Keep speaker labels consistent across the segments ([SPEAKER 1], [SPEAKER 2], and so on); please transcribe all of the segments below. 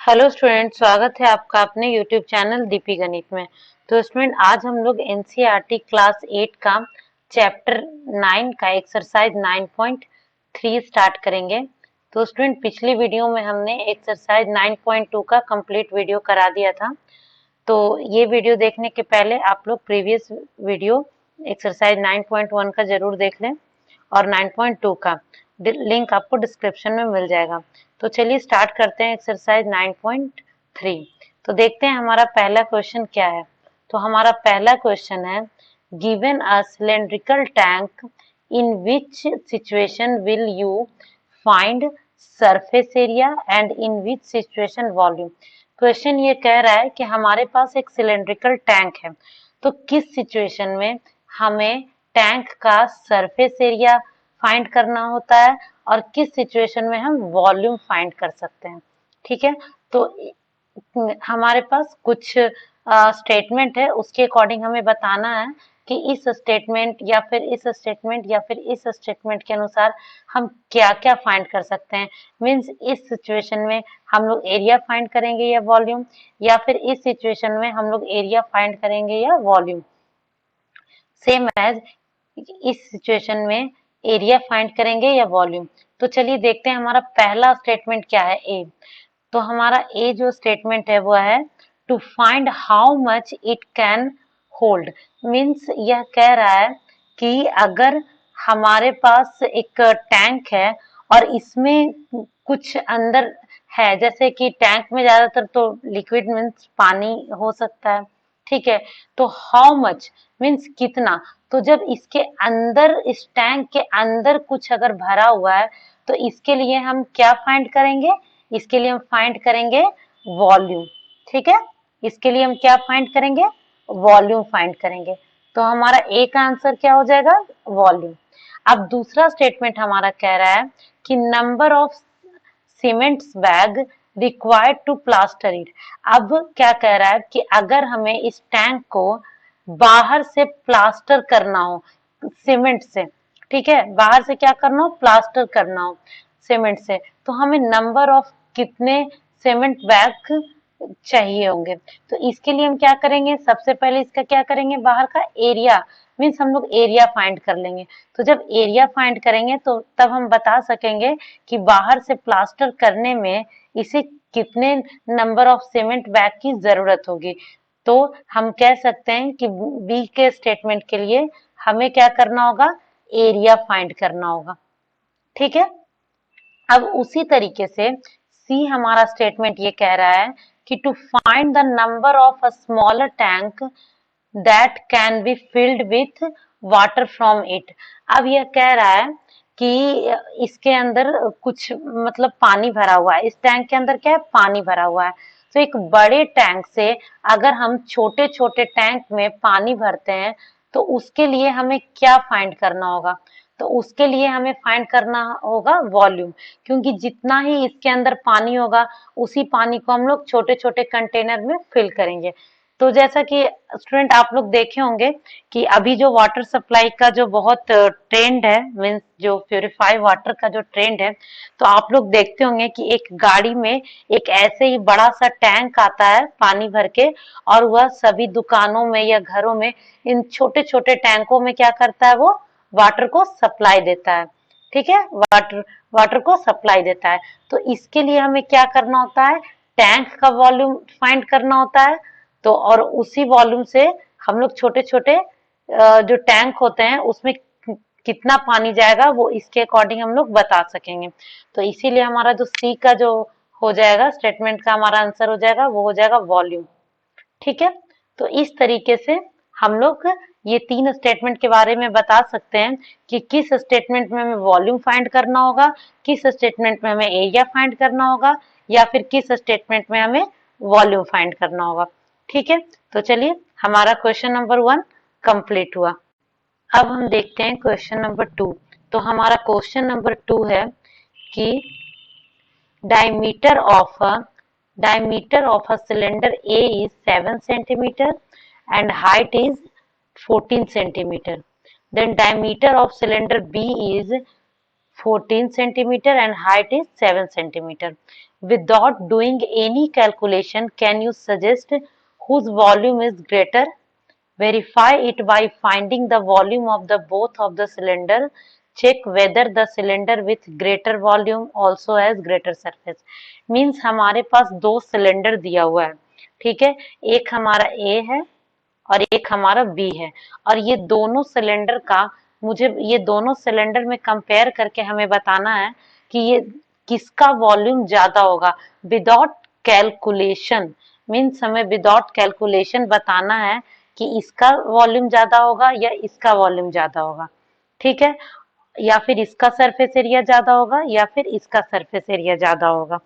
[SPEAKER 1] Hello student, स्वागत है आपका अपने यूट्यूब चैनल दीपी गणित में। तो स्टूडेंट, आज हम लोग एनसीईआरटी क्लास 8 का चैप्टर 9 का एक्सरसाइज 9.3 स्टार्ट करेंगे। तो स्टूडेंट, पिछली वीडियो में हमने एक्सरसाइज 9.2 का कंप्लीट वीडियो करा दिया था। तो ये वीडियो देखने के पहले आप लोग प्रीवियस वीडियो एक्सरसाइज 9.1 का जरूर देख लें और 9.2 का लिंक आपको डिस्क्रिप्शन में मिल जाएगा। तो चलिए स्टार्ट करते हैं एक्सरसाइज 9.3। तो देखते हैं हमारा पहला क्वेश्चन क्या है। तो हमारा पहला क्वेश्चन है, given a cylindrical tank in which situation will you find surface area and in which situation volume. Question ये कह रहा है कि हमारे पास एक सिलेंड्रिकल टैंक है, तो किस सिचुएशन में हमें टैंक का सरफेस एरिया फाइंड करना होता है और किस सिचुएशन में हम वॉल्यूम फाइंड कर सकते हैं। ठीक है, तो हमारे पास कुछ स्टेटमेंट है, उसके अकॉर्डिंग हमें बताना है कि इस स्टेटमेंट या फिर इस स्टेटमेंट या फिर इस स्टेटमेंट के अनुसार हम क्या क्या फाइंड कर सकते हैं। मीन्स इस सिचुएशन में हम लोग एरिया फाइंड करेंगे या वॉल्यूम, या फिर इस सिचुएशन में हम लोग एरिया फाइंड करेंगे या वॉल्यूम। सेम एज इस सिचुएशन में एरिया फाइंड करेंगे या वॉल्यूम। तो चलिए देखते हैं हमारा पहला स्टेटमेंट क्या है, ए। तो हमारा ए जो स्टेटमेंट है वो है to find how much it can hold. Means यह कह रहा है कि अगर हमारे पास एक टैंक है और इसमें कुछ अंदर है, जैसे कि टैंक में ज्यादातर तो लिक्विड मीन्स पानी हो सकता है। ठीक है, तो हाउ मच मीन्स कितना। तो जब इसके अंदर, इस टैंक के अंदर कुछ अगर भरा हुआ है तो इसके लिए हम क्या फाइंड करेंगे, इसके लिए हम फाइंड करेंगे वॉल्यूम। ठीक है, इसके लिए हम क्या फाइंड करेंगे, वॉल्यूम फाइंड करेंगे। तो हमारा ए का आंसर क्या हो जाएगा, वॉल्यूम। अब दूसरा स्टेटमेंट हमारा कह रहा है कि number of cements bag required to plaster it. अब क्या कह रहा है कि अगर हमें इस टैंक को बाहर से प्लास्टर करना हो सीमेंट से, ठीक है, बाहर से क्या करना हो, प्लास्टर करना हो सीमेंट से, तो हमें नंबर ऑफ कितने सीमेंट बैग चाहिए होंगे। तो इसके लिए हम क्या करेंगे, सबसे पहले इसका क्या करेंगे, बाहर का एरिया मीन्स हम लोग एरिया फाइंड कर लेंगे। तो जब एरिया फाइंड करेंगे तो तब हम बता सकेंगे कि बाहर से प्लास्टर करने में इसे कितने नंबर ऑफ सीमेंट बैग की जरूरत होगी। तो हम कह सकते हैं कि बी के स्टेटमेंट के लिए हमें क्या करना होगा, एरिया फाइंड करना होगा। ठीक है, अब उसी तरीके से सी हमारा स्टेटमेंट ये कह रहा है कि to find the number of a smaller tank that can be filled with water from it. अब यह कह रहा है कि इसके अंदर कुछ मतलब पानी भरा हुआ है, इस टैंक के अंदर क्या है, पानी भरा हुआ है। तो एक बड़े टैंक से अगर हम छोटे छोटे टैंक में पानी भरते हैं तो उसके लिए हमें क्या फाइंड करना होगा, तो उसके लिए हमें फाइंड करना होगा वॉल्यूम। क्योंकि जितना ही इसके अंदर पानी होगा उसी पानी को हम लोग छोटे छोटे कंटेनर में फिल करेंगे। तो जैसा कि स्टूडेंट आप लोग देखे होंगे कि अभी जो वाटर सप्लाई का जो बहुत ट्रेंड है, मीन्स जो प्योरीफाई वाटर का जो ट्रेंड है, तो आप लोग देखते होंगे कि एक गाड़ी में एक ऐसे ही बड़ा सा टैंक आता है पानी भर के, और वह सभी दुकानों में या घरों में इन छोटे छोटे टैंकों में क्या करता है, वो वाटर को सप्लाई देता है। ठीक है, वाटर को सप्लाई देता है। तो इसके लिए हमें क्या करना होता है, टैंक का वॉल्यूम फाइंड करना होता है। तो और उसी वॉल्यूम से हम लोग छोटे छोटे जो टैंक होते हैं उसमें कितना पानी जाएगा वो इसके अकॉर्डिंग हम लोग बता सकेंगे। तो इसीलिए हमारा जो सी का जो हो जाएगा स्टेटमेंट का हमारा आंसर हो जाएगा, वो हो जाएगा वॉल्यूम। ठीक है, तो इस तरीके से हम लोग ये तीन स्टेटमेंट के बारे में बता सकते हैं कि किस स्टेटमेंट में हमें वॉल्यूम फाइंड करना होगा, किस स्टेटमेंट में हमें एरिया फाइंड करना होगा, या फिर किस स्टेटमेंट में हमें वॉल्यूम फाइंड करना होगा। ठीक है, तो चलिए हमारा क्वेश्चन नंबर 1 कंप्लीट हुआ। अब हम देखते हैं क्वेश्चन नंबर 2। तो हमारा क्वेश्चन नंबर 2 है कि diameter of a cylinder A is 7 centimeter and height is 14 centimeter. Then diameter of cylinder B is 14 centimeter and height is 7 centimeter. Without doing any calculation, can you suggest whose volume is greater? Verify it by finding the volume of the both of the cylinder. Check whether the cylinder with greater volume also has greater surface. Means हमारे पास दो cylinder दिया हुआ है, ठीक है, एक हमारा A है और एक हमारा B है, और ये दोनों सिलेंडर का मुझे ये दोनों सिलेंडर में कंपेयर करके हमें बताना है कि ये किसका वॉल्यूम ज्यादा होगा। विदाउट कैलकुलेशन, मीन्स हमें विदाउट कैलकुलेशन बताना है कि इसका वॉल्यूम ज्यादा होगा या इसका वॉल्यूम ज्यादा होगा, ठीक है, या फिर इसका सरफेस एरिया ज्यादा होगा या फिर इसका सरफेस एरिया ज्यादा होगा।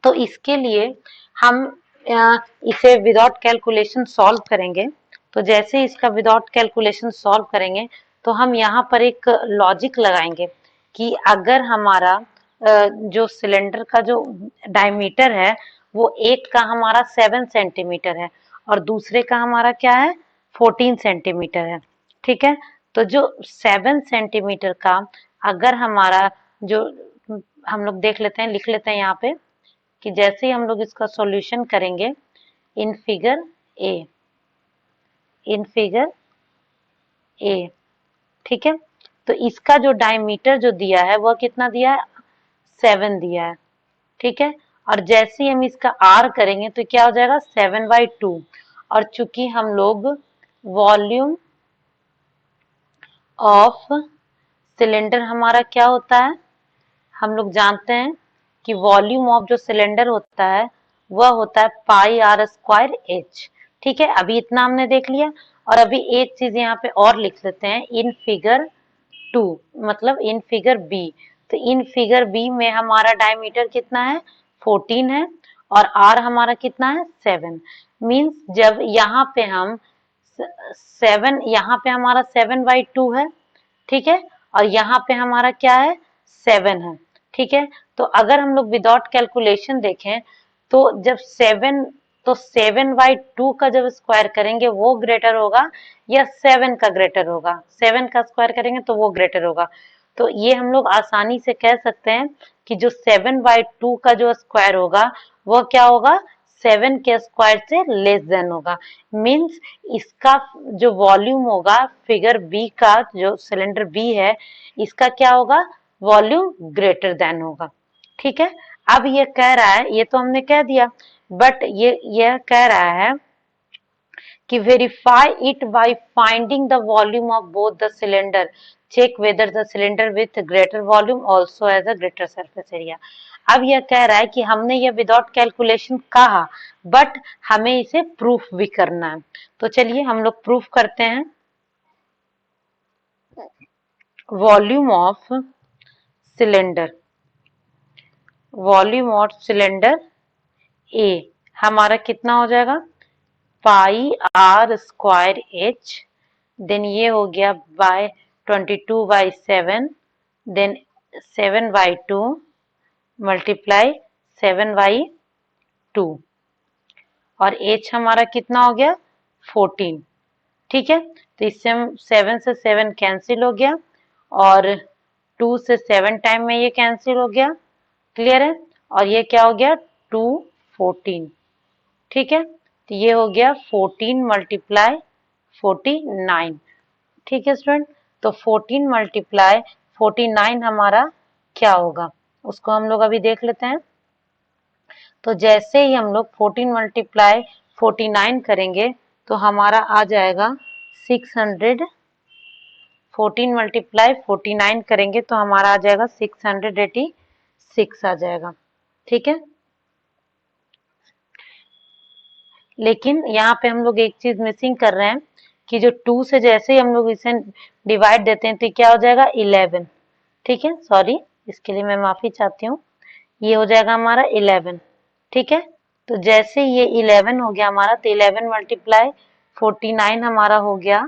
[SPEAKER 1] तो इसके लिए हम इसे विदाउट कैलकुलेशन सॉल्व करेंगे। तो जैसे इसका विदाउट कैलकुलेशन सॉल्व करेंगे तो हम यहाँ पर एक लॉजिक लगाएंगे कि अगर हमारा जो सिलेंडर का जो डायमीटर है वो एक का हमारा 7 सेंटीमीटर है और दूसरे का हमारा क्या है 14 सेंटीमीटर है, ठीक है। तो जो 7 सेंटीमीटर का अगर हमारा जो हम लोग देख लेते हैं, लिख लेते हैं यहाँ पे कि जैसे ही हम लोग इसका सॉल्यूशन करेंगे इन फिगर ए, ठीक है। तो इसका जो डायमीटर जो दिया है वह कितना दिया है 7 दिया है, ठीक है। और जैसे ही हम इसका आर करेंगे तो क्या हो जाएगा 7/2। और चूंकि हम लोग वॉल्यूम ऑफ सिलेंडर हमारा क्या होता है, हम लोग जानते हैं कि वॉल्यूम ऑफ जो सिलेंडर होता है वह होता है πr²h, ठीक है। अभी इतना हमने देख लिया और अभी एक चीज यहाँ पे और लिख लेते हैं इन फिगर 2, मतलब इन फिगर बी। तो इन फिगर बी में हमारा डायमीटर कितना है 14 है और आर हमारा कितना है 7। मींस जब यहाँ पे हम 7, यहाँ पे हमारा 7/2 है, ठीक है, और यहाँ पे हमारा क्या है 7 है, ठीक है। तो अगर हम लोग विदाउट कैलकुलेशन देखें तो जब 7/2 का जब स्क्वायर करेंगे वो ग्रेटर होगा या 7 का ग्रेटर होगा, 7 का स्क्वायर करेंगे तो वो ग्रेटर होगा। तो ये हम लोग आसानी से कह सकते हैं कि जो 7/2 का जो स्क्वायर होगा वो क्या होगा 7 के स्क्वायर से लेस देन होगा। मींस इसका जो वॉल्यूम होगा फिगर बी का, जो सिलेंडर बी है इसका क्या होगा वॉल्यूम ग्रेटर देन होगा, ठीक है। अब ये कह रहा है, ये तो हमने कह दिया, बट ये कह रहा है कि verify it by finding the volume of both the cylinder, check whether the cylinder with greater volume also has a greater surface area. अब यह कह रहा है कि हमने ये विदाउट कैलकुलेशन कहा बट हमें इसे प्रूफ भी करना है। तो चलिए हम लोग प्रूफ करते हैं। वॉल्यूम ऑफ सिलेंडर ए हमारा कितना हो जाएगा πr²h, देन ये हो गया बाय 22/7, देन 7/2 मल्टीप्लाई 7/2 और h हमारा कितना हो गया 14, ठीक है। तो इससे हम 7 से 7 कैंसिल हो गया और 2 से 7 टाइम में ये कैंसिल हो गया, क्लियर है। और ये क्या हो गया 2 14, ठीक है। तो ये हो गया 14 मल्टीप्लाई 49, ठीक है स्टूडेंट। तो 14 मल्टीप्लाई 49 हमारा क्या होगा उसको हम लोग अभी देख लेते हैं। तो जैसे ही हम लोग 14 मल्टीप्लाई 49 करेंगे तो हमारा आ जाएगा 600, 14 मल्टीप्लाई 49 करेंगे तो हमारा आ जाएगा 686 आ जाएगा, ठीक है। लेकिन यहाँ पे हम लोग एक चीज मिसिंग कर रहे हैं कि जो 2 से जैसे ही हम लोग इसे डिवाइड देते हैं तो क्या हो जाएगा 11, ठीक है। सॉरी, इसके लिए मैं माफी चाहती हूँ, ये हो जाएगा हमारा 11, ठीक है। तो जैसे ये 11 हो गया हमारा तो 11 मल्टीप्लाई 49 हमारा हो गया,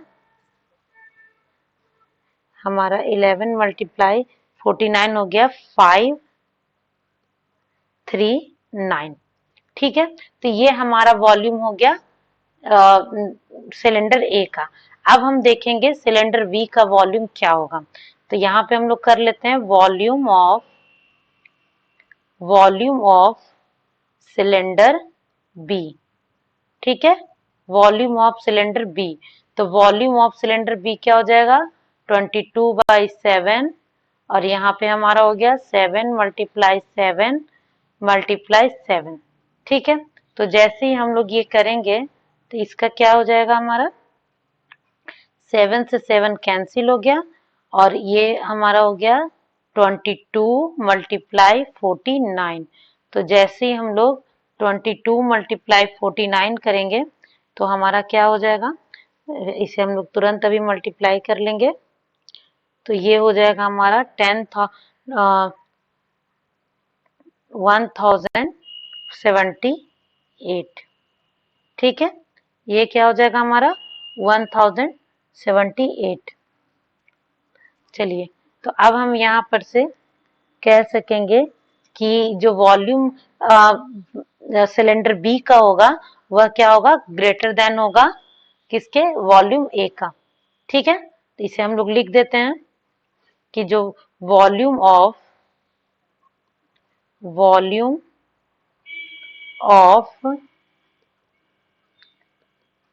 [SPEAKER 1] हमारा 11 मल्टीप्लाई 49 हो गया 539, ठीक है। तो ये हमारा वॉल्यूम हो गया सिलेंडर ए का। अब हम देखेंगे सिलेंडर बी का वॉल्यूम क्या होगा। तो तो यहाँ पे हम लोग कर लेते हैं वॉल्यूम ऑफ सिलेंडर बी। ठीक है, वॉल्यूम ऑफ सिलेंडर बी। तो वॉल्यूम ऑफ सिलेंडर बी क्या हो जाएगा, 22/7, और यहाँ पे हमारा हो गया 7 × 7 × 7। ठीक है, तो जैसे ही हम लोग ये करेंगे तो इसका क्या हो जाएगा, हमारा 7 से 7 कैंसिल हो गया, और ये हमारा हो गया 22 × 49। तो जैसे ही हम लोग 22 × 49 करेंगे तो हमारा क्या हो जाएगा, इसे हम लोग तुरंत अभी मल्टीप्लाई कर लेंगे। तो ये हो जाएगा हमारा 1078। ठीक है, ये क्या हो जाएगा हमारा 1078। चलिए, तो अब हम यहाँ पर से कह सकेंगे कि जो वॉल्यूम सिलेंडर बी का होगा वह क्या होगा, ग्रेटर देन होगा किसके, वॉल्यूम ए का। ठीक है, तो इसे हम लोग लिख देते हैं कि जो volume of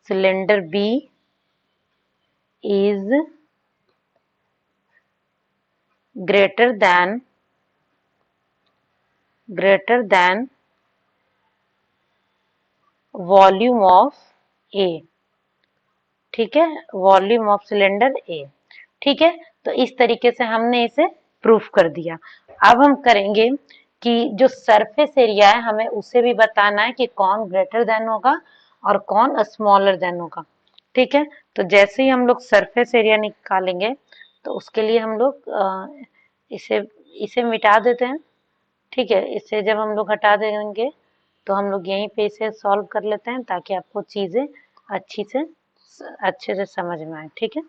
[SPEAKER 1] cylinder B is greater than volume of A. ठीक है, वॉल्यूम ऑफ सिलेंडर ए। ठीक है, तो इस तरीके से हमने इसे प्रूफ कर दिया। अब हम करेंगे कि जो सरफेस एरिया है हमें उसे भी बताना है कि कौन ग्रेटर देन होगा और कौन स्मॉलर देन होगा। ठीक है, तो जैसे ही हम लोग सरफेस एरिया निकालेंगे तो उसके लिए हम लोग इसे मिटा देते हैं। ठीक है, इसे जब हम लोग हटा देंगे तो हम लोग यहीं पे इसे सॉल्व कर लेते हैं ताकि आपको चीजें अच्छे से समझ में आए। ठीक है,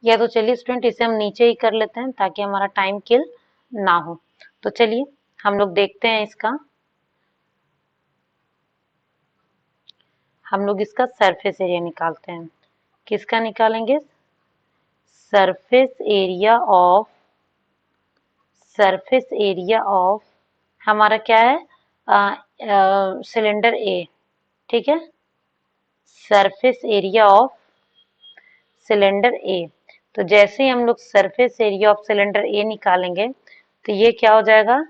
[SPEAKER 1] या तो चलिए स्टूडेंट इसे हम नीचे ही कर लेते हैं ताकि हमारा टाइम किल ना हो। तो चलिए हम लोग देखते हैं हम लोग इसका सरफेस एरिया निकालते हैं। किसका निकालेंगे, सरफेस एरिया ऑफ हमारा क्या है, सिलेंडर ए। ठीक है, सरफेस एरिया ऑफ सिलेंडर ए। तो जैसे ही हम लोग सरफेस एरिया ऑफ सिलेंडर ए निकालेंगे तो ये क्या हो जाएगा,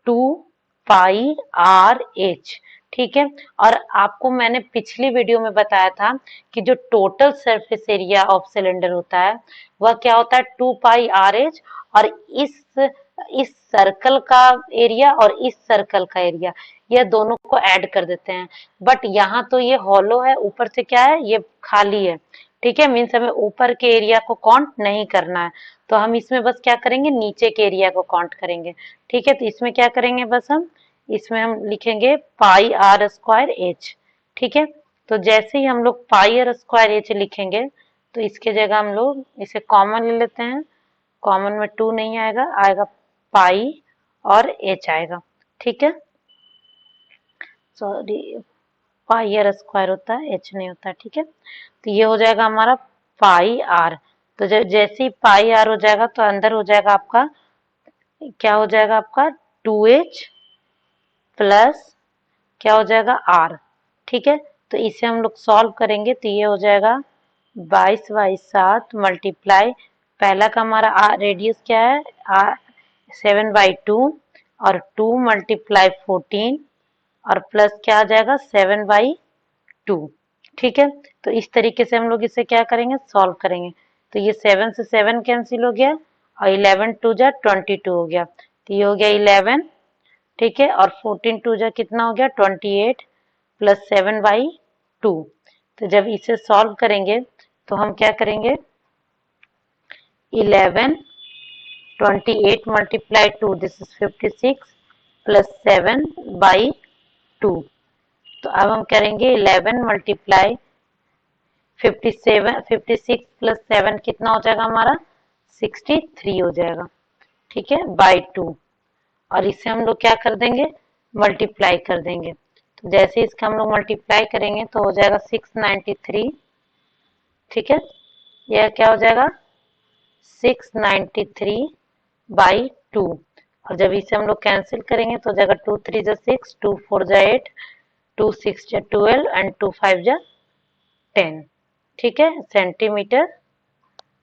[SPEAKER 1] 2πRH। ठीक है, और आपको मैंने पिछली वीडियो में बताया था कि जो total surface area of cylinder होता है वह क्या होता है, 2πRH, और इस सर्कल का एरिया और इस सर्कल का एरिया, यह दोनों को ऐड कर देते हैं। बट यहाँ तो ये हॉलो है, ऊपर से क्या है, ये खाली है। ठीक है, मीन्स हमें ऊपर के एरिया को काउंट नहीं करना है, तो हम इसमें बस क्या करेंगे, नीचे के एरिया को काउंट करेंगे। ठीक है, तो इसमें क्या करेंगे, बस इसमें हम लिखेंगे πr²h। ठीक है, तो जैसे ही हम लोग πr²h लिखेंगे तो इसके जगह हम लोग इसे कॉमन ले लेते हैं। कॉमन में 2 नहीं आएगा पाई और h आएगा। ठीक है, सॉरी, πr² होता है, h नहीं होता। ठीक है, तो ये हो जाएगा हमारा πr। तो जैसे ही πr हो जाएगा तो अंदर हो जाएगा आपका, क्या हो जाएगा आपका, 2h प्लस क्या हो जाएगा, r। ठीक है, तो इसे हम लोग सॉल्व करेंगे तो ये हो जाएगा 22/7 मल्टीप्लाई, पहला का हमारा रेडियस क्या है, 7/2, और 2 × 14, और प्लस क्या आ जाएगा 7/2। ठीक है, तो इस तरीके से हम लोग इसे क्या करेंगे, सॉल्व करेंगे। तो ये 7 से 7 कैंसिल हो गया और 11 2 जा 22 हो गया, तो ये हो गया 11। ठीक है, और 14 2 जा कितना हो गया, 28 प्लस 7/2। तो जब इसे सॉल्व करेंगे तो हम क्या करेंगे, 11 28 × 2 दिस इज 56 प्लस 7/2। तो अब हम करेंगे 11 × 56 प्लस 7 कितना हो जाएगा हमारा, 63 हो जाएगा। ठीक है, /2, और इसे हम लोग क्या कर देंगे, मल्टीप्लाई कर देंगे। तो जैसे इसका हम लोग मल्टीप्लाई करेंगे तो हो जाएगा 693। ठीक है, यह क्या हो जाएगा 693/2। और जब इसे हम लोग कैंसिल करेंगे तो हो जाएगा 2 3 जा 6, 2 4 जा 8, 2 6 जा 12 एंड 2 5 जा 10। ठीक है, सेंटीमीटर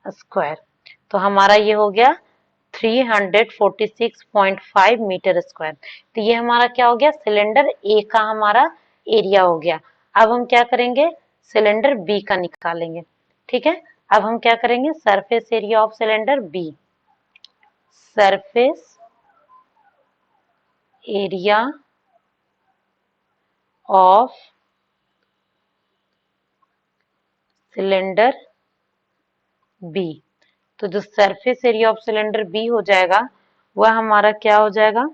[SPEAKER 1] स्क्वायर। तो हमारा ये हो गया 346.5 मीटर स्क्वायर। तो ये हमारा क्या हो गया, सिलेंडर ए का हमारा एरिया हो गया। अब हम क्या करेंगे, सिलेंडर बी का निकालेंगे। ठीक है, अब हम क्या करेंगे, surface area of cylinder B, surface area of cylinder B. तो जो surface area of cylinder B हो जाएगा वह हमारा क्या हो जाएगा,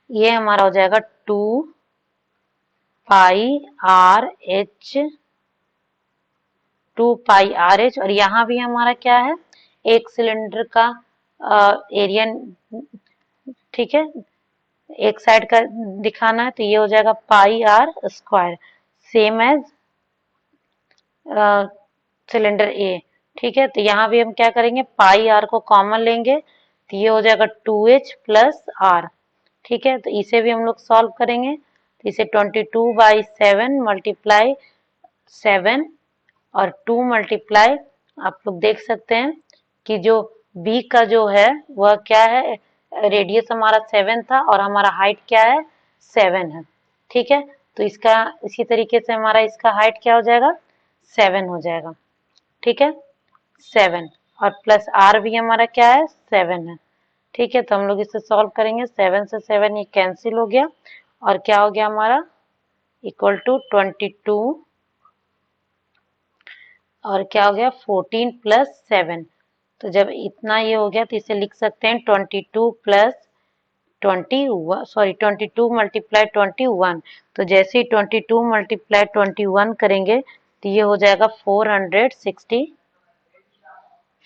[SPEAKER 1] ये हमारा हो जाएगा 2πRH, 2πRH। और यहाँ भी हमारा क्या है, एक सिलेंडर का एरिया, ठीक है, एक साइड का दिखाना है, तो ये हो जाएगा πr², सेम एज सिलेंडर ए। ठीक है, तो यहाँ भी हम क्या करेंगे, πr को कॉमन लेंगे, तो ये हो जाएगा 2h + r। ठीक है, तो इसे भी हम लोग सॉल्व करेंगे, तो इसे 22/7 मल्टीप्लाई 7 और 2 मल्टीप्लाई, आप लोग देख सकते हैं कि जो बी का जो है वह क्या है, रेडियस हमारा 7 था और हमारा हाइट क्या है, 7 है। ठीक है, तो इसका इसी तरीके से हमारा इसका हाइट क्या हो जाएगा, 7 हो जाएगा। ठीक है, 7 और प्लस आर भी हमारा क्या है, 7 है। ठीक है, तो हम लोग इसे सॉल्व करेंगे, 7 से 7 ये कैंसिल हो गया और क्या हो गया हमारा, इक्वल टू 22 और क्या हो गया 14 + 7। तो जब इतना ये हो गया तो इसे लिख सकते हैं 22 + 22 मल्टीप्लाई 21। तो जैसे ही 22 मल्टीप्लाई 21 करेंगे तो ये हो जाएगा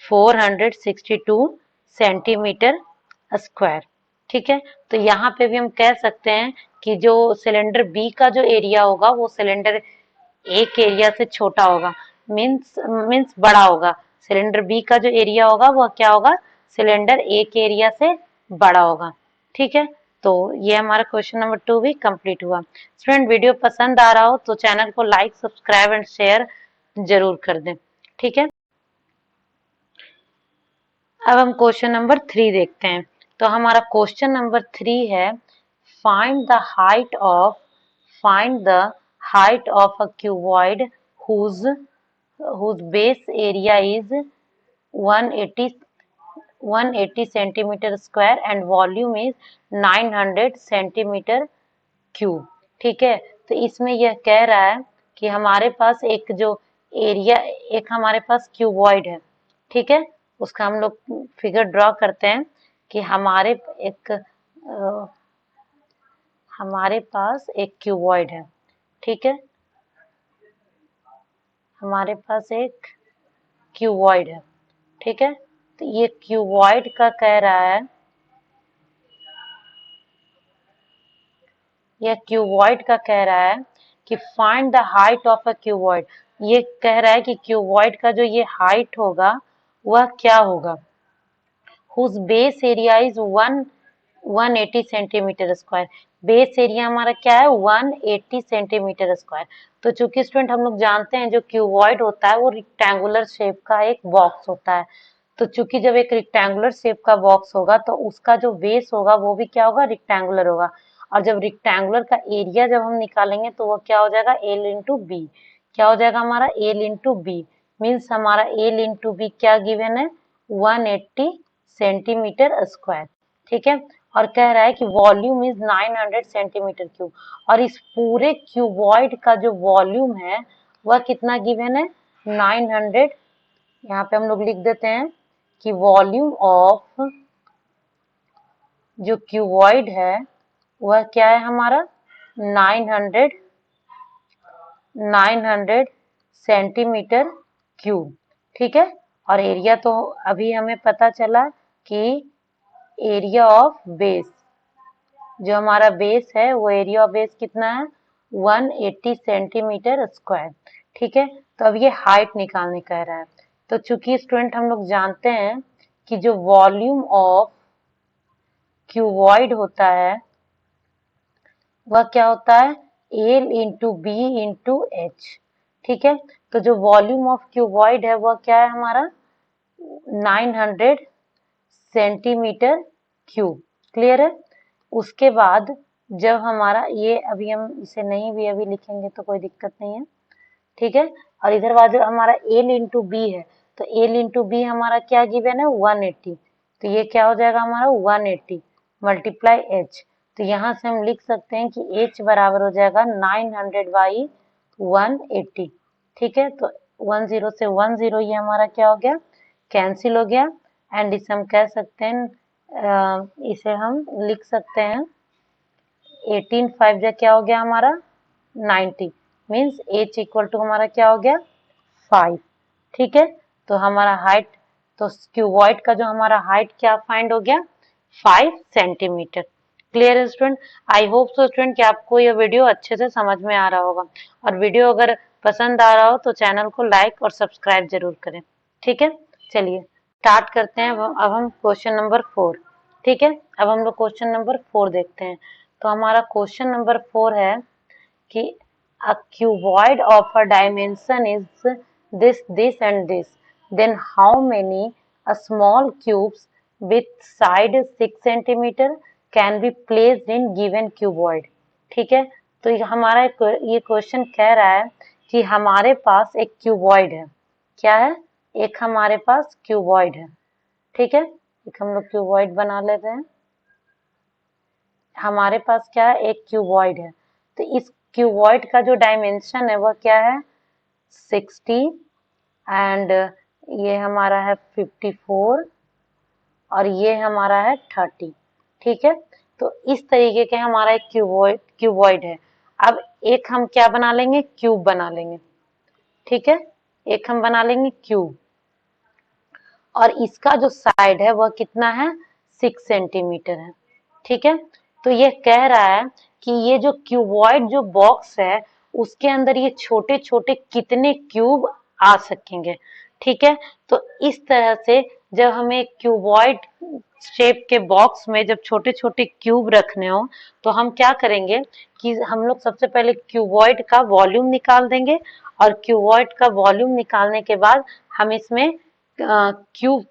[SPEAKER 1] 462 सेंटीमीटर स्क्वायर। ठीक है, तो यहाँ पे भी हम कह सकते हैं कि जो सिलेंडर बी का जो एरिया होगा वो सिलेंडर ए के एरिया से छोटा होगा, मीन्स बड़ा होगा। सिलेंडर बी का जो एरिया होगा वह क्या होगा, सिलेंडर ए के एरिया से बड़ा होगा। ठीक है, तो ये हमारा क्वेश्चन नंबर 2 भी कंप्लीट हुआ। स्टूडेंट, वीडियो पसंद आ रहा हो तो चैनल को लाइक, सब्सक्राइब एंड शेयर जरूर कर दें। ठीक है, अब हम क्वेश्चन नंबर 3 देखते हैं। तो हमारा क्वेश्चन नंबर 3 है, find the height of a cuboid whose base area is 180 centimeter square and volume is 900 centimeter cube। ठीक है, तो इसमें यह कह रहा है कि हमारे पास एक जो एरिया, एक हमारे पास क्यूबॉइड है। ठीक है, उसका हम लोग फिगर ड्रॉ करते हैं कि हमारे पास एक क्यूबॉइड है। ठीक है, हमारे पास एक क्यूबॉइड है। ठीक है, तो ये क्यूबॉइड का कह रहा है, यह क्यूबॉइड का कह रहा है कि find the height of a cuboid. ये कह रहा है कि क्यूबॉइड का जो ये हाइट होगा वह क्या होगा, whose base area is 180 centimetre square. Base area हमारा क्या है, 180 सेंटीमीटर स्क्वायर। तो चूंकि स्टूडेंट हम लोग जानते हैं जो क्यूबॉइड होता है वो रेक्टेंगुलर शेप का एक बॉक्स होता है। तो चूंकि जब एक रेक्टेंगुलर शेप का बॉक्स होगा तो उसका जो बेस होगा वो भी क्या होगा, रेक्टेंगुलर होगा। और जब रेक्टेंगुलर का एरिया जब हम निकालेंगे तो वो क्या हो जाएगा, एल इंटू बी। क्या हो जाएगा हमारा, एल इंटू बी। मीन्स हमारा एल इंटू बी क्या गिवन है, 180 सेंटीमीटर स्क्वायर। ठीक है, और कह रहा है कि वॉल्यूम इज 900 सेंटीमीटर क्यूब। और इस पूरे क्यूबॉइड का जो वॉल्यूम है वह कितना गिवन है, 900। यहाँ पे हम लोग लिख देते हैं कि वॉल्यूम ऑफ जो क्यूबॉइड है वह क्या है हमारा, 900 सेंटीमीटर क्यूब। ठीक है, और एरिया तो अभी हमें पता चला कि एरिया ऑफ बेस, जो हमारा बेस है वो एरिया ऑफ बेस कितना है, 180 सेंटीमीटर स्क्वायर। ठीक है। तो अब ये हाइट निकालने कह रहा है। तो चूंकि स्टूडेंट हम लोग जानते हैं कि जो वॉल्यूम ऑफ क्यूबॉइड होता है वह क्या होता है, L into B into H. ठीक है। तो जो वॉल्यूम ऑफ क्यूबॉइड है वह क्या है हमारा 900 सेंटीमीटर क्यूब। क्लियर है। उसके बाद जब हमारा ये, अभी हम इसे नहीं भी अभी लिखेंगे तो कोई दिक्कत नहीं है, ठीक है। और इधर बाद हमारा एल इंटू बी है, तो एल इंटू बी हमारा क्या गिवन है 180, तो ये क्या हो जाएगा हमारा 180 मल्टीप्लाई एच। तो यहाँ से हम लिख सकते हैं कि एच बराबर हो जाएगा 900 बाई 180। ठीक है। तो 10 से 10 ये हमारा क्या हो गया, कैंसिल हो गया। एंड इसे हम कह सकते हैं, इसे हम लिख सकते हैं 18 5 जा क्या हो गया हमारा 90, मीन्स एच इक्वल टू हमारा क्या हो गया 5। ठीक है। तो हमारा हाइट, तो क्यूबॉइड का जो हमारा हाइट क्या फाइंड हो गया 5 सेंटीमीटर। क्लियर है student. I hope so student कि आपको यह वीडियो अच्छे से समझ में आ रहा होगा, और वीडियो अगर पसंद आ रहा हो तो चैनल को लाइक और सब्सक्राइब जरूर करें। ठीक है। चलिए स्टार्ट करते हैं। अब हम क्वेश्चन नंबर 4, ठीक है। अब हम लोग क्वेश्चन नंबर 4 देखते हैं। तो हमारा क्वेश्चन नंबर 4 है कि a cuboid of a dimension is this and this, then how many a small cubes with side 6 centimeter can be placed in given cuboid। ठीक है। तो ये हमारा ये क्वेश्चन कह रहा है कि हमारे पास एक क्यूबॉइड है। क्या है, एक हमारे पास क्यूबॉइड है। ठीक है। एक हम लोग क्यूबॉइड बना लेते हैं। हमारे पास क्या है, एक क्यूबॉइड है। तो इस क्यूबॉइड का जो डायमेंशन है वह क्या है 60, एंड ये हमारा है 54, और ये हमारा है 30। ठीक है। तो इस तरीके के हमारा एक क्यूबॉइड है। अब एक हम क्या बना लेंगे, क्यूब बना लेंगे। ठीक है। एक हम बना लेंगे क्यूब, और इसका जो साइड है वह कितना है 6 सेंटीमीटर है। ठीक है। तो ये कह रहा है कि ये जो क्यूबॉइड जो बॉक्स है उसके अंदर ये छोटे छोटे कितने क्यूब आ सकेंगे। ठीक है। तो इस तरह से जब हमें क्यूबॉइड शेप के बॉक्स में जब छोटे छोटे क्यूब रखने हो तो हम क्या करेंगे कि हम लोग सबसे पहले क्यूबॉइड का वॉल्यूम निकाल देंगे, और क्यूबॉइड का वॉल्यूम निकालने के बाद हम इसमें क्यूब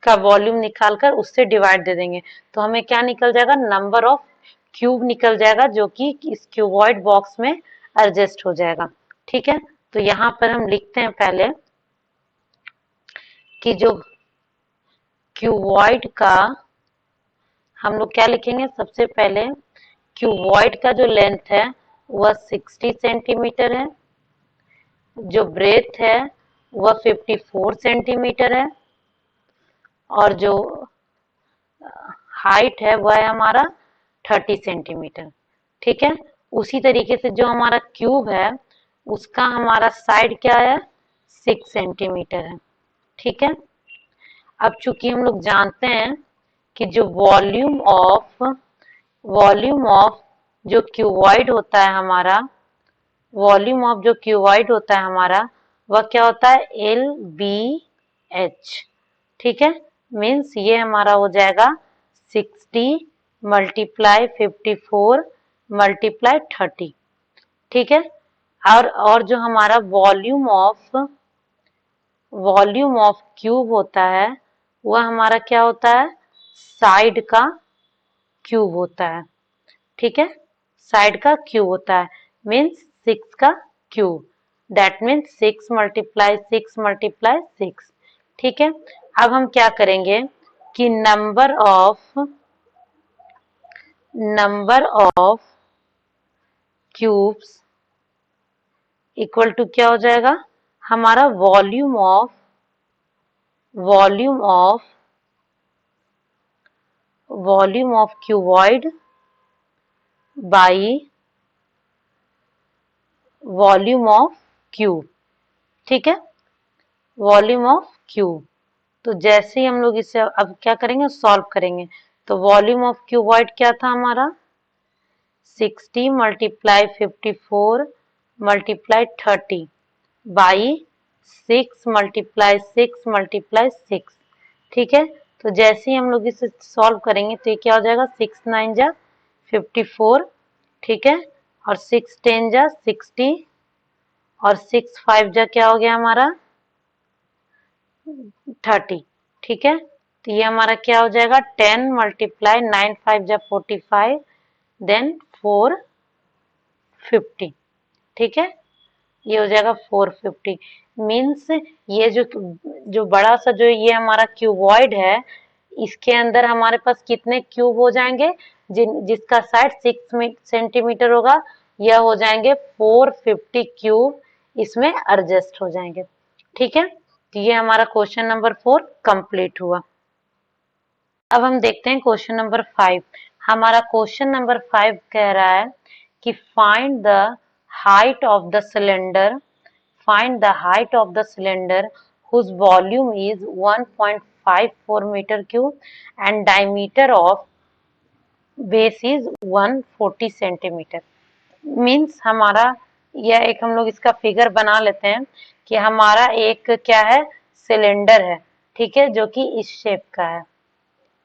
[SPEAKER 1] का वॉल्यूम निकालकर उससे डिवाइड दे देंगे। तो हमें क्या निकल जाएगा, नंबर ऑफ क्यूब निकल जाएगा, जो कि इस क्यूबॉइड बॉक्स में एडजस्ट हो जाएगा। ठीक है। तो यहाँ पर हम लिखते हैं पहले कि जो क्यूबॉइड का, हम लोग क्या लिखेंगे, सबसे पहले क्यूबॉइड का जो लेंथ है वह 60 सेंटीमीटर है, जो ब्रेथ है वह 54 सेंटीमीटर है, और जो हाइट है वह है हमारा 30 सेंटीमीटर। ठीक है। उसी तरीके से जो हमारा क्यूब है उसका हमारा साइड क्या है 6 सेंटीमीटर है। ठीक है। अब चूंकि हम लोग जानते हैं कि जो वॉल्यूम ऑफ जो क्यूबॉइड होता है हमारा, वॉल्यूम ऑफ जो क्यूबॉइड होता है हमारा वह क्या होता है LBH। ठीक है। मीन्स ये हमारा हो जाएगा 60 मल्टीप्लाई 54 मल्टीप्लाई 30। ठीक है। और जो हमारा वॉल्यूम ऑफ क्यूब होता है वह हमारा क्या होता है साइड का क्यूब होता है। ठीक है। साइड का क्यूब होता है, मीन्स 6 का cube, that means 6 multiply 6 multiply 6। ठीक है। अब हम क्या करेंगे कि number of cubes equal to क्या हो जाएगा हमारा volume of cuboid by volume of cube. ठीक है। Volume of cube. तो जैसे ही हम लोग इसे अब क्या करेंगे, सॉल्व करेंगे। तो वॉल्यूम ऑफ क्यूबॉइड क्या था हमारा 60 multiply 54 multiply 30, by 6 multiply 6 multiply 6। ठीक है, तो जैसे ही हम लोग इसे सॉल्व करेंगे तो ये क्या हो जाएगा, 6 9 जा 54। ठीक है, और 6 10 जा 60 और 6 5 जा क्या हो गया हमारा 30। ठीक है, तो ये हमारा क्या हो जाएगा 10 मल्टीप्लाई 9 5 जा 45 देन 450। ठीक है, ये हो जाएगा 450। मीन्स ये जो बड़ा सा जो ये हमारा क्यूबॉइड है, इसके अंदर हमारे पास कितने क्यूब हो जाएंगे, जिसका साइड 6 सेंटीमीटर होगा, यह हो जाएंगे 450 क्यूब, इसमें एडजस्ट हो जाएंगे। ठीक है, तो ये हमारा क्वेश्चन नंबर 4 कंप्लीट हुआ। अब हम देखते हैं क्वेश्चन नंबर 5। हमारा क्वेश्चन नंबर 5 कह रहा है कि find the height of the cylinder, find the height of the cylinder whose volume is 1.54 meter cube and diameter of base is 140 centimeter। Means हमारा यह एक हम लोग इसका फिगर बना लेते हैं कि हमारा एक क्या है सिलेंडर है। ठीक है, जो कि इस शेप का है।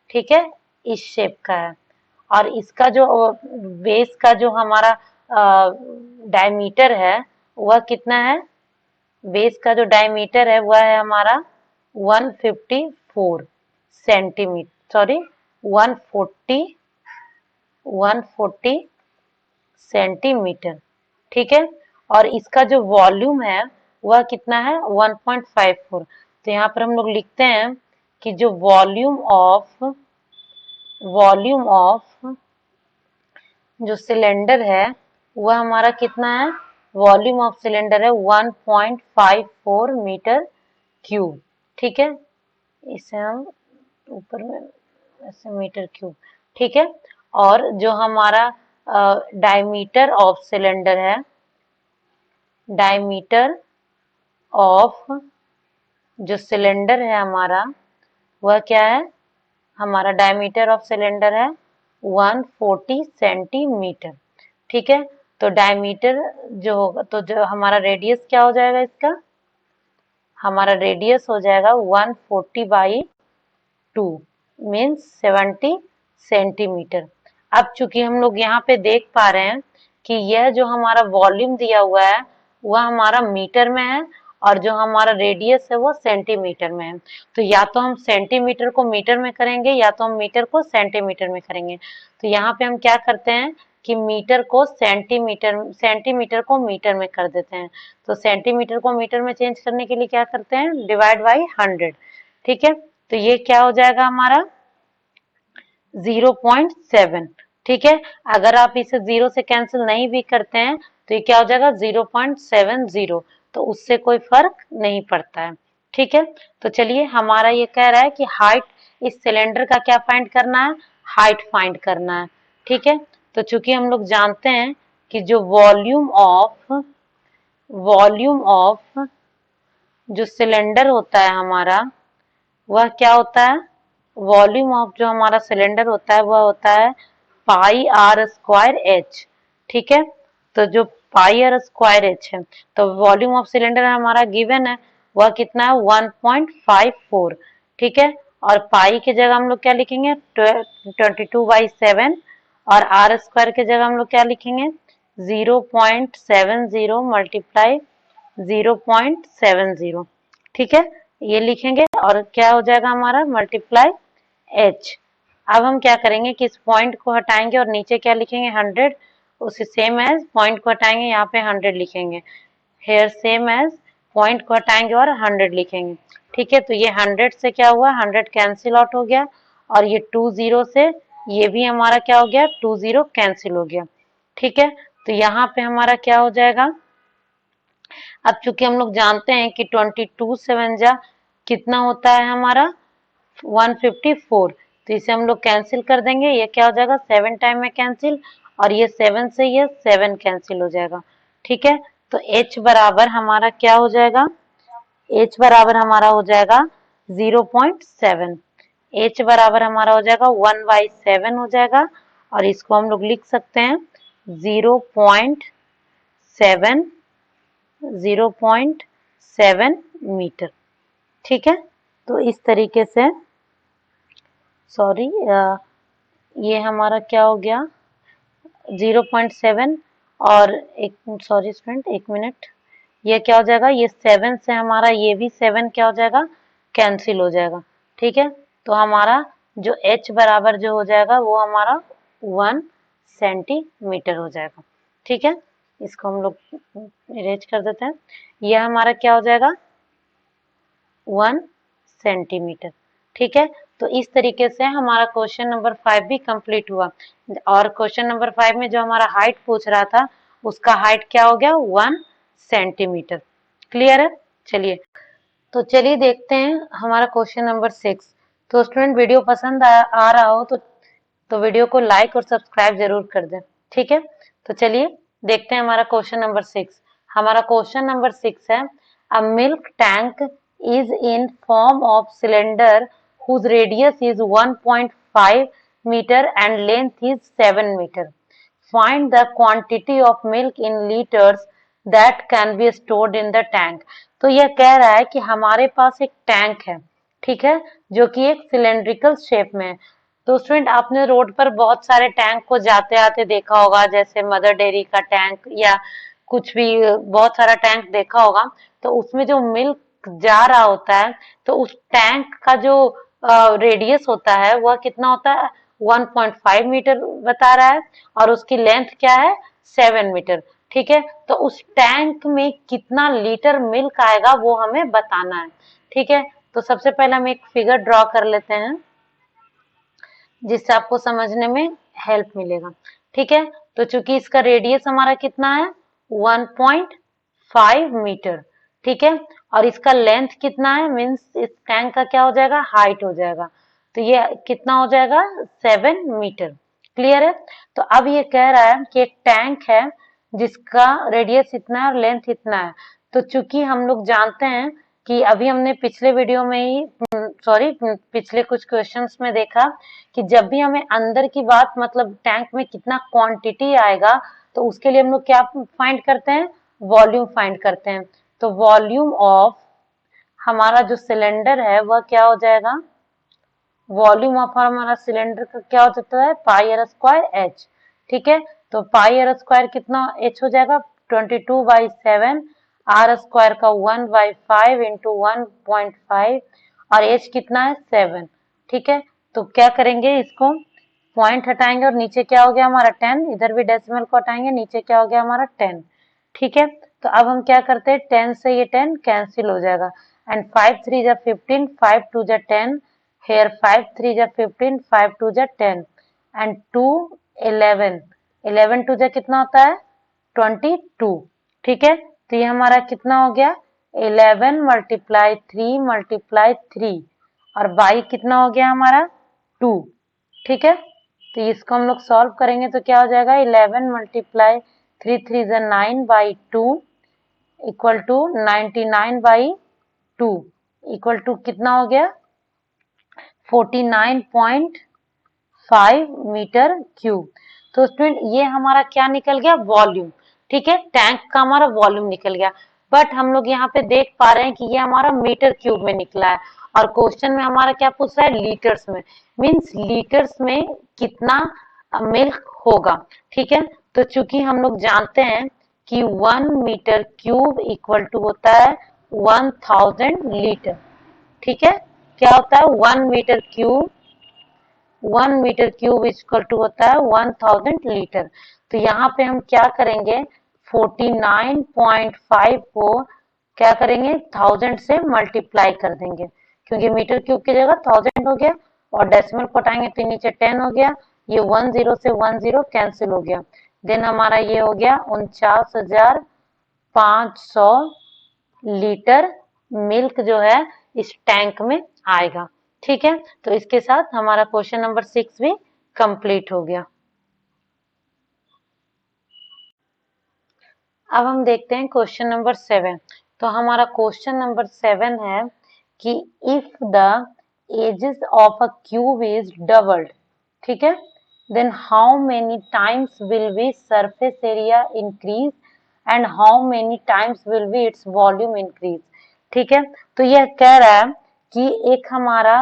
[SPEAKER 1] ठीक है, इस शेप का है और इसका जो बेस का जो हमारा डायमीटर है वह कितना है, बेस का जो डायमीटर है वह है हमारा 154 सेंटीमीटर, सॉरी 140 सेंटीमीटर। ठीक है, और इसका जो वॉल्यूम है वह कितना है 1.54। तो यहाँ पर हम लोग लिखते हैं कि जो वॉल्यूम ऑफ जो सिलेंडर है वह हमारा कितना है, वॉल्यूम ऑफ सिलेंडर है 1.54 मीटर क्यूब। ठीक है, इसे हम ऊपर में ऐसे मीटर क्यूब। ठीक है, और जो हमारा डायमीटर ऑफ सिलेंडर है, डायमीटर ऑफ जो सिलेंडर है हमारा वह क्या है, हमारा डायमीटर ऑफ सिलेंडर है 140 सेंटीमीटर। ठीक है, तो डायमीटर जो होगा तो जो हमारा रेडियस क्या हो जाएगा, इसका हमारा रेडियस हो जाएगा 140/2 मीन्स 70 सेंटीमीटर। अब चूंकि हम लोग यहाँ पे देख पा रहे हैं कि यह जो हमारा वॉल्यूम दिया हुआ है वह हमारा मीटर में है और जो हमारा रेडियस है वो सेंटीमीटर में है। तो या तो हम सेंटीमीटर को मीटर में करेंगे या तो हम मीटर को सेंटीमीटर में करेंगे। तो यहाँ पे हम क्या करते हैं कि मीटर को सेंटीमीटर को मीटर में कर देते हैं। तो सेंटीमीटर को मीटर में चेंज करने के लिए क्या करते हैं, डिवाइड बाई 100। ठीक है, तो ये क्या हो जाएगा हमारा 0.7। ठीक है, अगर आप इसे 0 से कैंसिल नहीं भी करते हैं तो ये क्या हो जाएगा 0.70, तो उससे कोई फर्क नहीं पड़ता है। ठीक है, तो चलिए हमारा ये कह रहा है कि हाइट, इस सिलेंडर का क्या फाइंड करना है, हाइट फाइंड करना है। ठीक है, तो चूंकि हम लोग जानते हैं कि जो वॉल्यूम ऑफ जो सिलेंडर होता है हमारा वह क्या होता है, वॉल्यूम ऑफ जो हमारा सिलेंडर होता है वह होता है पाई आर स्क्वायर एच। ठीक है, तो जो पाई आर स्क्वायर एच है, तो वॉल्यूम ऑफ सिलेंडर हमारा गिवन है वह कितना है 1.54। ठीक है, और पाई की जगह हम लोग क्या लिखेंगे 22/7 और आर स्क्वायर की जगह हम लोग क्या लिखेंगे 0.70 मल्टीप्लाई 0.70। ठीक है, ये लिखेंगे और क्या हो जाएगा हमारा मल्टीप्लाई एच। अब हम क्या करेंगे कि इस पॉइंट को हटाएंगे और नीचे क्या लिखेंगे 100, उसे सेम एज पॉइंट को हटाएंगे यहाँ पे 100 लिखेंगे, हेयर सेम एज पॉइंट को हटाएंगे और 100 लिखेंगे। ठीक है, तो ये 100 से क्या हुआ 100 कैंसिल आउट हो गया और ये 20 से ये भी हमारा क्या हो गया 20 कैंसिल हो गया। ठीक है, तो यहाँ पे हमारा क्या हो जाएगा, अब चूंकि हम लोग जानते हैं कि 22 7 जा कितना होता है हमारा 154, तो इसे हम लोग कैंसिल कर देंगे, ये क्या हो जाएगा 7 टाइम में कैंसिल और ये 7 से ये 7 कैंसिल हो जाएगा। ठीक है, तो h बराबर हमारा क्या हो जाएगा, h बराबर हमारा हो जाएगा 0.7, h बराबर हमारा हो जाएगा 1/7 हो जाएगा और इसको हम लोग लिख सकते हैं 0.7 0.7 मीटर। ठीक है, तो इस तरीके से सॉरी ये हमारा क्या हो गया 0.7 और एक सॉरी स्टूडेंट एक मिनट, ये क्या हो जाएगा, ये 7 से हमारा ये भी 7 क्या हो जाएगा कैंसिल हो जाएगा। ठीक है, तो हमारा जो h बराबर जो हो जाएगा वो हमारा 1 सेंटीमीटर हो जाएगा। ठीक है, इसको हम लोग इरेज कर देते हैं। यह हमारा क्या हो जाएगा 1 सेंटीमीटर। ठीक है, तो इस तरीके से हमारा क्वेश्चन नंबर 5 भी कंप्लीट हुआ। और क्वेश्चन नंबर 5 में जो हमारा हाइट पूछ रहा था उसका हाइट क्या हो गया 1 सेंटीमीटर। क्लियर है? चलिए, तो चलिए देखते हैं हमारा क्वेश्चन नंबर 6। तो स्टूडेंट वीडियो पसंद आ रहा हो तो वीडियो को लाइक और सब्सक्राइब जरूर कर दें। ठीक है, तो चलिए देखते हैं हमारा क्वेश्चन नंबर 6। हमारा क्वेश्चन नंबर 6 है a milk tank is in form of cylinder whose radius is 1.5 meter and length is 7 meter. Find the quantity of milk in liters that can be stored in the tank. तो यह कह रहा है कि हमारे पास एक tank है, ठीक है, जो कि एक सिलेंड्रिकल शेप में है। तो स्टूडेंट आपने रोड पर बहुत सारे टैंक को जाते आते देखा होगा, जैसे मदर डेयरी का टैंक या कुछ भी बहुत सारा टैंक देखा होगा। तो उसमें जो मिल्क जा रहा होता है तो उस टैंक का जो रेडियस होता है वह कितना होता है 1.5 मीटर बता रहा है और उसकी लेंथ क्या है 7 मीटर। ठीक है, तो उस टैंक में कितना लीटर मिल्क आएगा वो हमें बताना है। ठीक है, तो सबसे पहले हम एक फिगर ड्रॉ कर लेते हैं जिससे आपको समझने में हेल्प मिलेगा। ठीक है, तो चूंकि इसका रेडियस हमारा कितना है 1.5 मीटर। ठीक है, और इसका लेंथ कितना है मीन्स इस टैंक का क्या हो जाएगा हाइट हो जाएगा, तो ये कितना हो जाएगा 7 मीटर। क्लियर है? तो अब ये कह रहा है कि एक टैंक है जिसका रेडियस इतना है और लेंथ इतना है। तो चूंकि हम लोग जानते हैं कि अभी हमने पिछले वीडियो में ही सॉरी पिछले कुछ क्वेश्चंस में देखा कि जब भी हमें अंदर की बात मतलब टैंक में कितना क्वांटिटी आएगा तो उसके लिए हम लोग क्या फाइंड करते हैं वॉल्यूम फाइंड करते हैं। तो वॉल्यूम ऑफ हमारा जो सिलेंडर है वह क्या हो जाएगा, वॉल्यूम ऑफ हमारा सिलेंडर का क्या हो जाता है पाई आर स्क्वायर एच। ठीक है, तो पाई आर स्क्वायर कितना एच हो जाएगा 22/7, आर स्क्वायर का 1/5 इंटू 1.5 और एच कितना है 7। ठीक है, तो क्या करेंगे इसको पॉइंट हटाएंगे और नीचे क्या हो गया हमारा 10, इधर भी डेसिमल को हटाएंगे नीचे क्या हो गया हमारा 10। ठीक है, तो अब हम क्या करते हैं 10 से ये 10 कैंसिल हो जाएगा एंड 5 3 जा 15, 5 2 जा 10, here 5 3 जा 15, 5 2 जा 10 and 2 11, 11 2 जा कितना होता है 22। ठीक है, तो ये हमारा कितना हो गया 11 मल्टीप्लाई 3 मल्टीप्लाई 3 और बाई कितना हो गया हमारा 2। ठीक है, तो इसको हम लोग सॉल्व करेंगे तो क्या हो जाएगा 11 मल्टीप्लाई 3 3 जा 9/2 इक्वल टू 99/2 इक्वल टू कितना हो गया 49.5 मीटर क्यूब। तो स्टूडेंट ये हमारा क्या निकल गया वॉल्यूम। ठीक है, टैंक का हमारा वॉल्यूम निकल गया, बट हम लोग यहाँ पे देख पा रहे हैं कि ये हमारा मीटर क्यूब में निकला है और क्वेश्चन में हमारा क्या पूछ रहा है लीटर्स में, मीन्स लीटर्स में कितना मिल्क होगा। ठीक है, तो चूंकि हम लोग जानते हैं कि 1 मीटर क्यूब इक्वल टू होता है 1000 लीटर। ठीक है, क्या होता है 1 मीटर क्यूब इक्वल टू होता है 1000 लीटर। तो यहाँ पे हम क्या करेंगे 49.5 को क्या करेंगे 1000 से मल्टीप्लाई कर देंगे क्योंकि मीटर क्यूब की जगह 1000 हो गया और डेसिमल को हटाएंगे तो नीचे 10 हो गया, ये 10 से 10 कैंसिल हो गया, देन हमारा ये हो गया 49,500 लीटर मिल्क जो है इस टैंक में आएगा। ठीक है, तो इसके साथ हमारा क्वेश्चन नंबर 6 भी कंप्लीट हो गया। अब हम देखते हैं क्वेश्चन नंबर 7। तो हमारा क्वेश्चन नंबर 7 है कि if the edges of a cube is doubled, ठीक है, then how many times will be surface area increase and how many times will be its volume increase. ठीक है, तो यह कह रहा है कि एक हमारा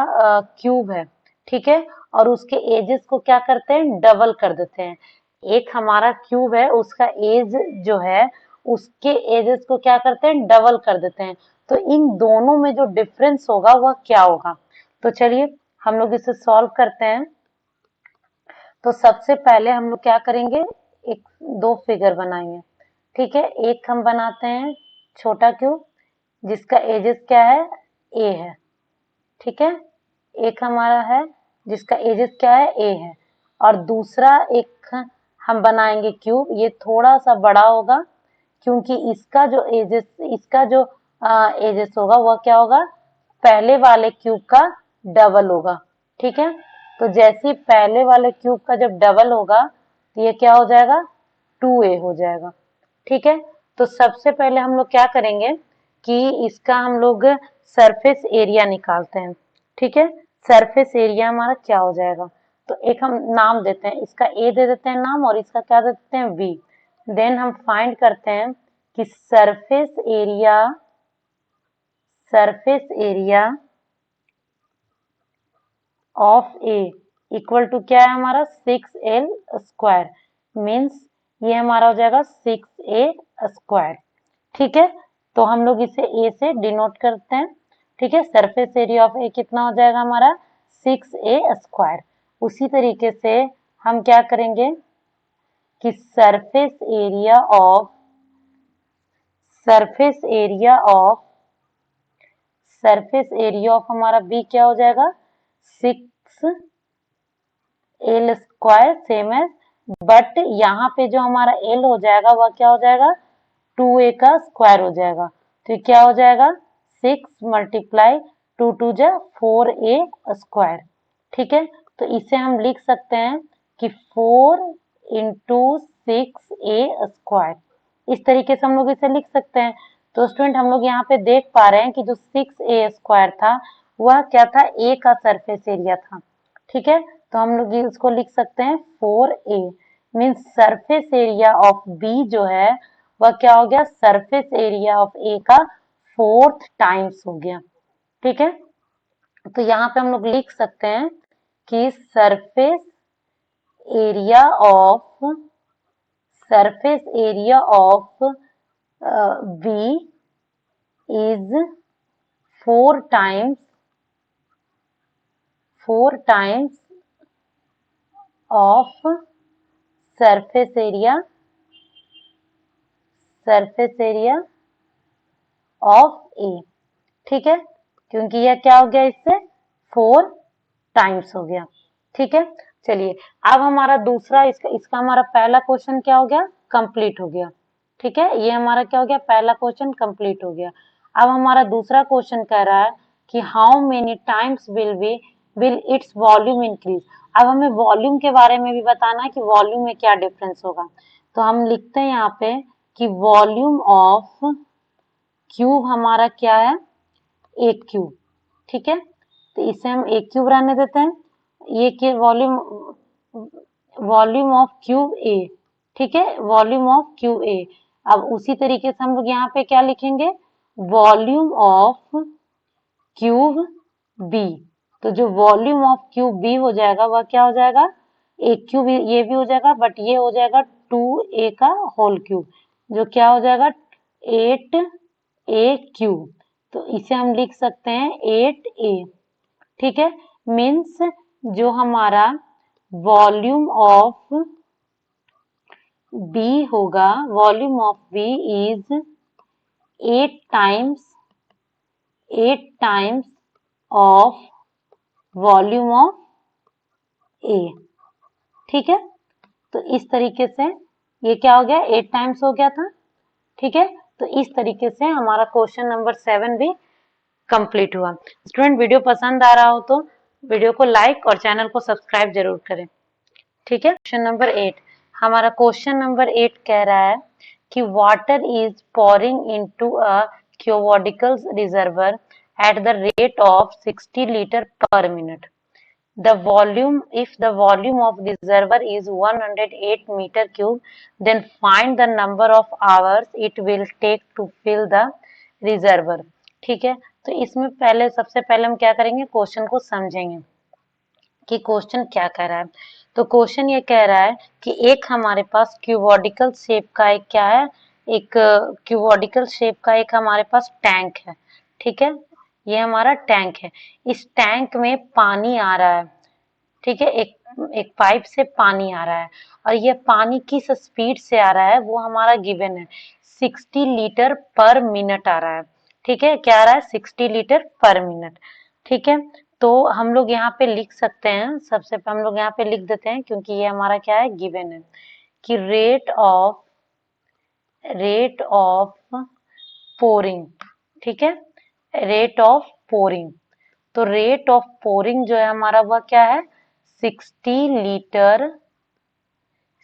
[SPEAKER 1] क्यूब है, ठीक है, और उसके एजेस को क्या करते हैं, डबल कर देते हैं। एक हमारा क्यूब है, उसका एज जो है उसके एजेस को क्या करते हैं, डबल कर देते हैं। तो इन दोनों में जो डिफरेंस होगा वह क्या होगा। तो चलिए हम लोग इसे सॉल्व करते हैं। तो सबसे पहले हम लोग क्या करेंगे, एक दो फिगर बनाएंगे। ठीक है, एक हम बनाते हैं छोटा क्यूब जिसका एजेस क्या है, ए है। ठीक है, एक हमारा है जिसका एजेस क्या है, ए है। और दूसरा एक हम बनाएंगे क्यूब, ये थोड़ा सा बड़ा होगा क्योंकि इसका जो एजेस होगा वह क्या होगा, पहले वाले क्यूब का डबल होगा। ठीक है, तो जैसे ही पहले वाले क्यूब का जब डबल होगा तो ये क्या हो जाएगा, 2a हो जाएगा। ठीक है, तो सबसे पहले हम लोग क्या करेंगे कि इसका हम लोग सरफेस एरिया निकालते हैं। ठीक है, सरफेस एरिया हमारा क्या हो जाएगा, तो एक हम नाम देते हैं, इसका ए दे देते हैं नाम और इसका क्या दे देते हैं, बी। देन हम फाइंड करते हैं कि surface area of A equal to क्या है हमारा, 6l स्क्वायर, मीन्स ये हमारा हो जाएगा 6a स्क्वायर। ठीक है, तो हम लोग इसे ए से डिनोट करते हैं। ठीक है, सरफेस एरिया ऑफ ए कितना हो जाएगा हमारा, 6a स्क्वायर। उसी तरीके से हम क्या करेंगे कि सरफेस एरिया ऑफ हमारा बी क्या हो जाएगा, 6l स्क्वायर सेम है, बट यहाँ पे जो हमारा एल हो जाएगा वह क्या हो जाएगा, 2a का स्क्वायर हो जाएगा। तो ये क्या हो जाएगा, 6 मल्टीप्लाई 2 जा 4a स्क्वायर। ठीक है, तो इसे हम लिख सकते हैं कि 4 इंटू 6a स्क्वायर। इस तरीके से हम लोग इसे लिख सकते हैं। तो स्टूडेंट हम लोग यहाँ पे देख पा रहे हैं कि जो 6a स्क्वायर था वह क्या था, a का सरफेस एरिया था। ठीक है, तो हम लोग इसको लिख सकते हैं 4a, means surface area of b जो है वह क्या हो गया, सरफेस एरिया ऑफ ए का 4th टाइम्स हो गया। ठीक है, तो यहाँ पे हम लोग लिख सकते हैं कि surface area of B is 4 times of surface area of A. ठीक है, क्योंकि यह क्या हो गया, इससे 4 टाइम्स हो गया। ठीक है, चलिए अब हमारा दूसरा इसका हमारा पहला क्वेश्चन क्या हो गया, कंप्लीट हो गया। ठीक है, ये हमारा क्या हो गया, पहला क्वेश्चन कंप्लीट हो गया। अब हमारा दूसरा क्वेश्चन कह रहा है कि how many times will its volume increase. अब हमें वॉल्यूम के बारे में भी बताना है कि वॉल्यूम में क्या डिफरेंस होगा। तो हम लिखते हैं यहाँ पे कि वॉल्यूम ऑफ क्यूब हमारा क्या है, एक क्यूब। ठीक है, तो इसे हम एक क्यूब रहने देते हैं। ये के वॉल्यूम ऑफ क्यूब ए। ठीक है, वॉल्यूम ऑफ क्यूब ए। अब उसी तरीके से हम लोग यहाँ पे क्या लिखेंगे, वॉल्यूम ऑफ क्यूब बी। तो जो वॉल्यूम ऑफ क्यूब बी हो जाएगा वह क्या हो जाएगा, एक क्यूब, ये भी हो जाएगा बट ये हो जाएगा 2a का होल क्यूब, जो क्या हो जाएगा 8a क्यूब। तो इसे हम लिख सकते हैं 8a। ठीक है, मीन्स जो हमारा वॉल्यूम ऑफ बी होगा, volume of B is 8 times of volume of A. ठीक है, तो इस तरीके से ये क्या हो गया, 8 टाइम्स हो गया था। ठीक है, तो इस तरीके से हमारा क्वेश्चन नंबर 7 भी कंप्लीट हुआ। स्टूडेंट वीडियो पसंद आ रहा हो तो वीडियो को लाइक और चैनल को सब्सक्राइब जरूर करें। ठीक है, क्वेश्चन नंबर 8, हमारा क्वेश्चन नंबर 8 कह रहा है कि water is pouring into a cuboidal reservoir at the rate of 60 litre per minute. The volume, if the volume of reservoir is 108 meter cube, then find the number of hours it will take to fill the reservoir. ठीक है, तो इसमें पहले सबसे पहले हम क्या करेंगे, क्वेश्चन को समझेंगे कि क्वेश्चन क्या कह रहा है। तो क्वेश्चन ये कह रहा है कि एक हमारे पास क्यूबॉडिकल शेप का एक क्या है, एक क्यूबॉडिकल शेप का एक हमारे पास टैंक है। ठीक है, ये हमारा टैंक है। इस टैंक में पानी आ रहा है। ठीक है, एक पाइप से पानी आ रहा है और ये पानी किस स्पीड से आ रहा है वो हमारा गिवन है। 60 लीटर पर मिनट आ रहा है। ठीक है, क्या आ रहा है, 60 लीटर पर मिनट। ठीक है, तो हम लोग यहाँ पे लिख सकते हैं, सबसे हम लोग यहाँ पे लिख देते हैं क्योंकि ये हमारा क्या है, गिवन है कि रेट ऑफ पोरिंग। ठीक है, रेट ऑफ पोरिंग, तो रेट ऑफ पोरिंग जो है हमारा वह क्या है, 60 लीटर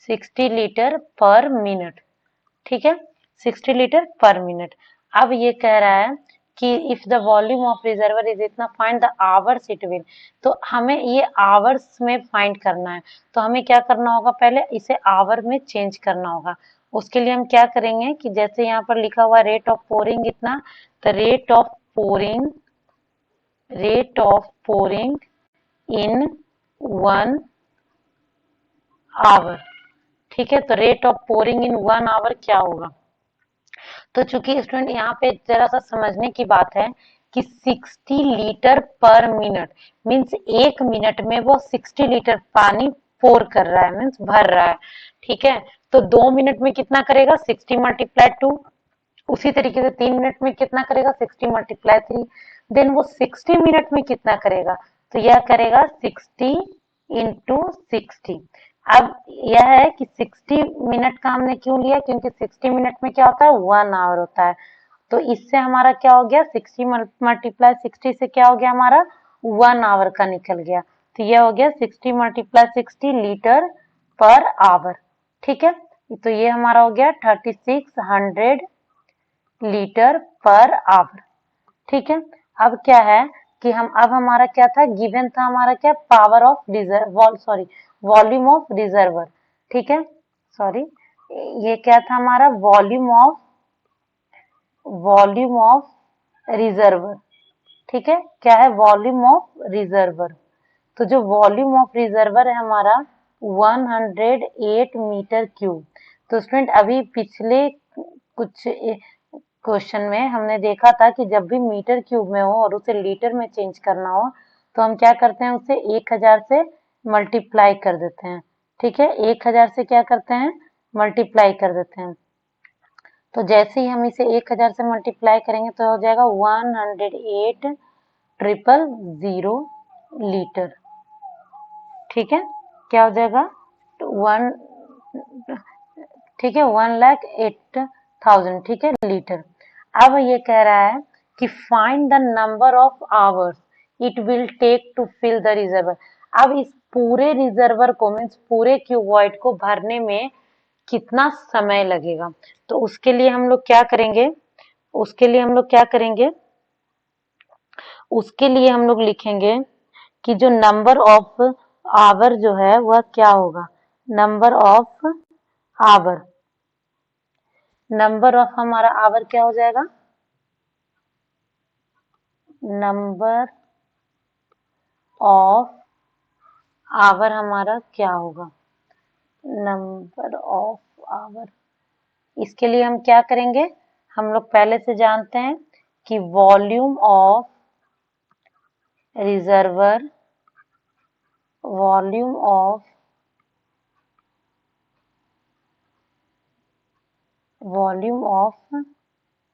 [SPEAKER 1] 60 लीटर पर मिनट। ठीक है, 60 लीटर पर मिनट। अब ये कह रहा है कि if the volume of reservoir is इतना, find the hours it will. तो हमें ये आवर्स में फाइंड करना है, तो हमें क्या करना होगा, पहले इसे आवर में चेंज करना होगा। उसके लिए हम क्या करेंगे कि जैसे यहाँ पर लिखा हुआ रेट ऑफ पोरिंग इतना, तो rate of pouring in 1 hour. ठीक है, तो rate of pouring in 1 hour क्या होगा। तो चूंकि स्टूडेंट यहाँ पे जरा सा समझने की बात है कि 60 लीटर पर मिनट मीन्स एक मिनट में वो 60 लीटर पानी पोर कर रहा है, मीन्स भर रहा है। ठीक है, तो 2 मिनट में कितना करेगा, 60 मल्टीप्लाई 2। उसी तरीके से 3 मिनट में कितना करेगा, 60 मल्टीप्लाई 3। देन वो 60 मिनट में कितना करेगा, तो यह करेगा 60 इंटू 60। अब यह है कि 60 मिनट का हमने क्यों लिया, क्योंकि 60 मिनट में क्या होता है, 1 आवर होता है। तो इससे हमारा क्या हो गया, 60 मल्टीप्लाई 60 से क्या हो गया हमारा, 1 आवर का निकल गया। तो यह हो गया 60 मल्टीप्लाई 60 लीटर पर आवर। ठीक है, तो ये हमारा हो गया 3600 लीटर पर आवर। ठीक है, अब क्या है कि हम, अब हमारा क्या था, गिवन था हमारा क्या, power of reserve, sorry volume of reservoir. ठीक है, सॉरी, ये क्या था हमारा, वॉल्यूम ऑफ रिजर्वर। ठीक है, क्या है, वॉल्यूम ऑफ रिजर्वर। तो जो वॉल्यूम ऑफ रिजर्वर है हमारा 108 मीटर क्यूब। तो स्टूडेंट अभी पिछले कुछ क्वेश्चन में हमने देखा था कि जब भी मीटर क्यूब में हो और उसे लीटर में चेंज करना हो तो हम क्या करते हैं, उसे 1000 से मल्टीप्लाई कर देते हैं। ठीक है, 1000 से क्या करते हैं, मल्टीप्लाई कर देते हैं। तो जैसे ही हम इसे 1000 से मल्टीप्लाई करेंगे तो हो जाएगा 108,000 लीटर। ठीक है, क्या हो जाएगा, वन, ठीक है, 1,08,000, ठीक है, लीटर। अब ये कह रहा है कि find the number of hours it will take to fill the reservoir. अब इस पूरे रिजर्वर को, मीन्स पूरे क्यूबॉइड को भरने में कितना समय लगेगा। तो उसके लिए हम लोग क्या करेंगे, उसके लिए हम लोग क्या करेंगे, उसके लिए हम लोग लिखेंगे कि जो नंबर ऑफ आवर जो है वह क्या होगा, number of hour, number of हमारा आवर क्या हो जाएगा, नंबर ऑफ आवर हमारा क्या होगा, नंबर ऑफ आवर। इसके लिए हम क्या करेंगे, हम लोग पहले से जानते हैं कि volume of reservoir, volume of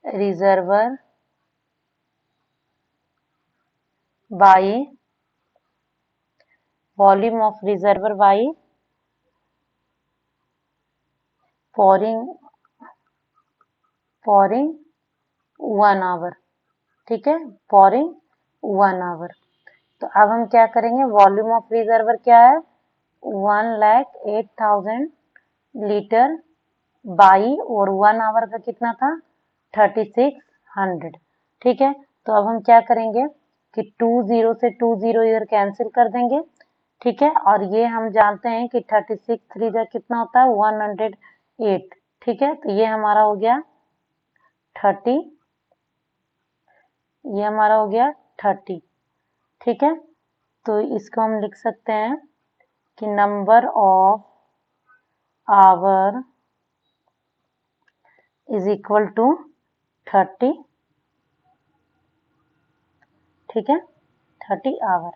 [SPEAKER 1] reservoir by volume of reservoir by pouring 1 hour. ठीक है, pouring 1 आवर। तो अब हम क्या करेंगे, वॉल्यूम ऑफ रिजर्वर क्या है, 1,08,000 लीटर बाई, और 1 आवर का कितना था, 3600। ठीक है, तो अब हम क्या करेंगे कि 2 0 से 2 0 इधर कैंसिल कर देंगे, ठीक है। और ये हम जानते हैं कि 36 3 जा कितना होता है 108। ठीक है, तो ये हमारा हो गया 30, ये हमारा हो गया 30। ठीक है, तो इसको हम लिख सकते हैं कि number of hour is equal to 30। ठीक है, 30 आवर।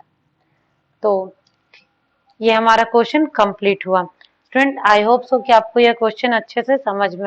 [SPEAKER 1] तो ये हमारा क्वेश्चन कंप्लीट हुआ। स्टूडेंट, आई होप सो कि आपको यह क्वेश्चन अच्छे से समझ में